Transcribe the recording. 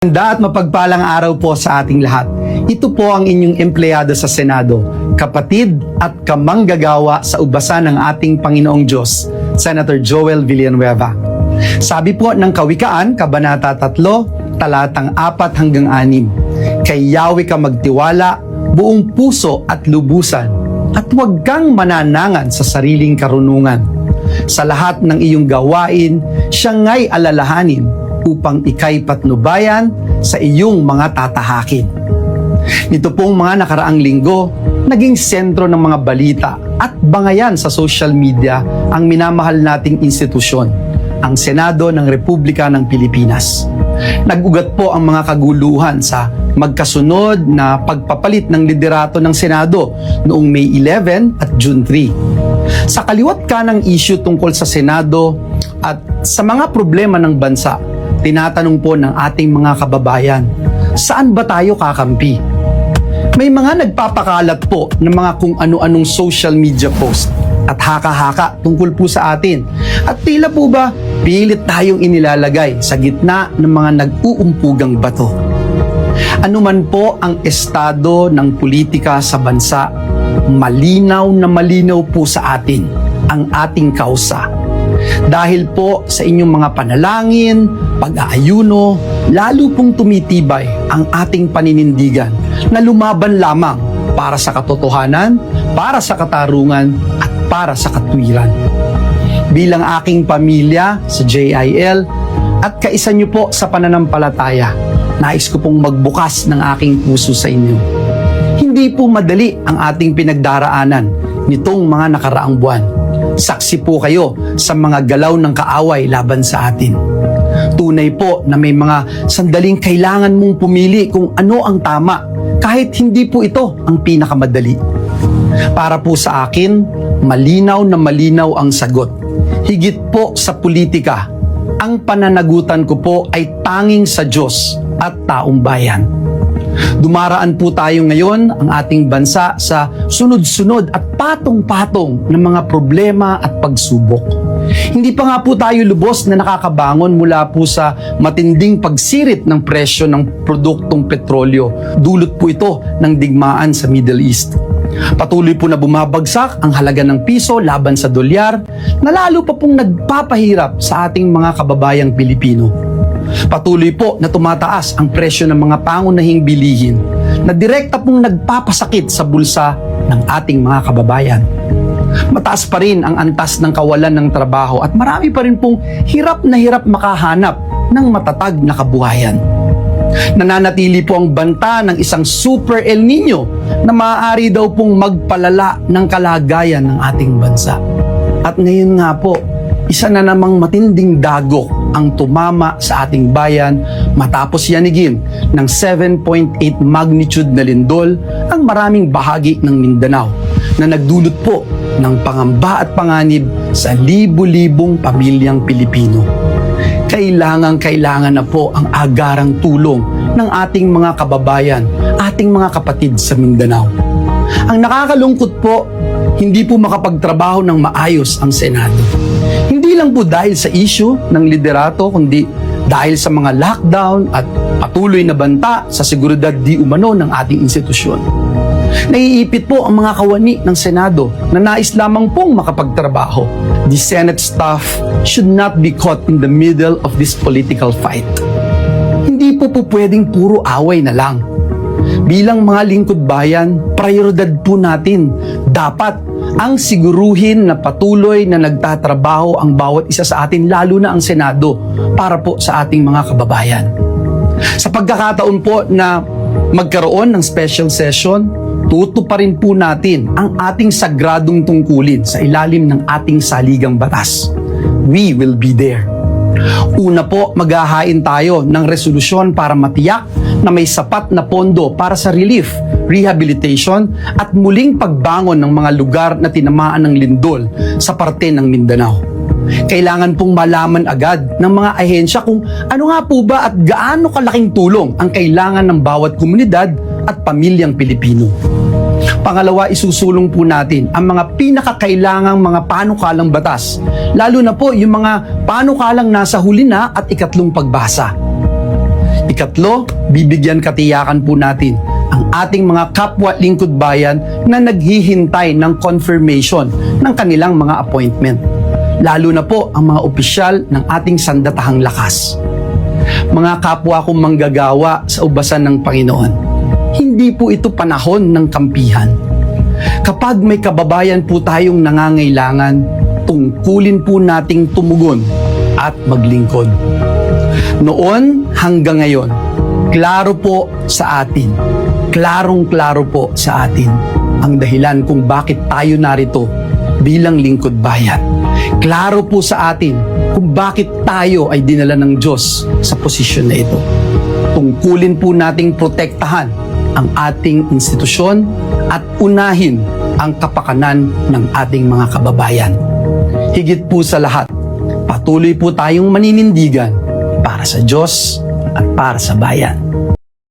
Maganda at mapagpalang araw po sa ating lahat. Ito po ang inyong empleyado sa Senado, kapatid at kamanggagawa sa ubasan ng ating Panginoong Diyos, Senator Joel Villanueva. Sabi po ng Kawikaan, Kabanata 3, talatang 4 hanggang 6, kay Yahweh ka magtiwala, buong puso at lubusan, at huwag kang mananangan sa sariling karunungan. Sa lahat ng iyong gawain, siya nga'y alalahanin, upang ika'y patnubayan sa iyong mga tatahakin. Nito pong mga nakaraang linggo, naging sentro ng mga balita at bangayan sa social media ang minamahal nating institusyon, ang Senado ng Republika ng Pilipinas. Nag-ugat po ang mga kaguluhan sa magkasunod na pagpapalit ng liderato ng Senado noong May 11 at June 3. Sa kaliwat kanang issue tungkol sa Senado at sa mga problema ng bansa, tinatanong po ng ating mga kababayan, saan ba tayo kakampi? May mga nagpapakalat po ng mga kung ano-anong social media post at haka-haka tungkol po sa atin. At tila po ba, pilit tayong inilalagay sa gitna ng mga nag-uumpugang bato. Ano man po ang estado ng politika sa bansa, malinaw na malinaw po sa atin ang ating kausa. Dahil po sa inyong mga panalangin, pag-aayuno, lalo pong tumitibay ang ating paninindigan na lumaban lamang para sa katotohanan, para sa katarungan, at para sa katwiran. Bilang aking pamilya sa JIL at kaisa niyo po sa pananampalataya, nais ko pong magbukas ng aking puso sa inyo. Hindi po madali ang ating pinagdaraanan nitong mga nakaraang buwan. Saksi po kayo sa mga galaw ng kaaway laban sa atin. Tunay po na may mga sandaling kailangan mong pumili kung ano ang tama, kahit hindi po ito ang pinakamadali. Para po sa akin, malinaw na malinaw ang sagot. Higit po sa politika, ang pananagutan ko po ay tanging sa Diyos at taong bayan. Dumaraan po tayo ngayon ang ating bansa sa sunod-sunod at patong-patong ng mga problema at pagsubok. Hindi pa nga po tayo lubos na nakakabangon mula po sa matinding pagsirit ng presyo ng produktong petrolyo. Dulot po ito ng digmaan sa Middle East. Patuloy po na bumabagsak ang halaga ng piso laban sa dolyar, na lalo pa pong nagpapahirap sa ating mga kababayang Pilipino. Patuloy po na tumataas ang presyo ng mga pangunahing bilihin na direkta pong nagpapasakit sa bulsa ng ating mga kababayan. Mataas pa rin ang antas ng kawalan ng trabaho at marami pa rin pong hirap na hirap makahanap ng matatag na kabuhayan. Nananatili po ang banta ng isang Super El Nino na maaari daw pong magpalala ng kalagayan ng ating bansa. At ngayon nga po, isa na namang matinding dagok ang tumama sa ating bayan matapos yanigin ng 7.8 magnitude na lindol ang maraming bahagi ng Mindanao na nagdulot po ng pangamba at panganib sa libu-libong pamilyang Pilipino. Kailangan na po ang agarang tulong ng ating mga kababayan, ating mga kapatid sa Mindanao. Ang nakakalungkot po, hindi po makapagtrabaho ng maayos ang Senado. Hindi lang po dahil sa issue ng liderato, kundi dahil sa mga lockdown at patuloy na banta sa seguridad di umano ng ating institusyon. Naiipit po ang mga kawani ng Senado na nais lamang pong makapagtrabaho. The Senate staff should not be caught in the middle of this political fight. Hindi po pwedeng puro away na lang. Bilang mga lingkod bayan, prioridad po natin. Dapat ang siguruhin na patuloy na nagtatrabaho ang bawat isa sa atin, lalo na ang Senado, para po sa ating mga kababayan. Sa pagkakataon po na magkaroon ng special session, tutuparin po natin ang ating sagradong tungkulin sa ilalim ng ating saligang batas. We will be there. Una po, maghahain tayo ng resolusyon para matiyak na may sapat na pondo para sa relief, rehabilitation at muling pagbangon ng mga lugar na tinamaan ng lindol sa parte ng Mindanao. Kailangan pong malaman agad ng mga ahensya kung ano nga po ba at gaano kalaking tulong ang kailangan ng bawat komunidad at pamilyang Pilipino. Pangalawa, isusulong po natin ang mga pinakakailangang mga panukalang batas, lalo na po yung mga panukalang nasa huli na at ikatlong pagbasa. Ikatlo, bibigyan katiyakan po natin ang ating mga kapwa lingkod bayan na naghihintay ng confirmation ng kanilang mga appointment. Lalo na po ang mga opisyal ng ating sandatahang lakas. Mga kapwa kong manggagawa sa ubasan ng Panginoon, hindi po ito panahon ng kampihan. Kapag may kababayan po tayong nangangailangan, tungkulin po nating tumugon at maglingkod. Noon hanggang ngayon, klaro po sa atin, klarong-klaro po sa atin ang dahilan kung bakit tayo narito bilang lingkod bayan. Klaro po sa atin kung bakit tayo ay dinala ng Diyos sa posisyon na ito. Tungkulin po nating protektahan ang ating institusyon at unahin ang kapakanan ng ating mga kababayan. Higit po sa lahat, patuloy po tayong maninindigan para sa Diyos at para sa bayan.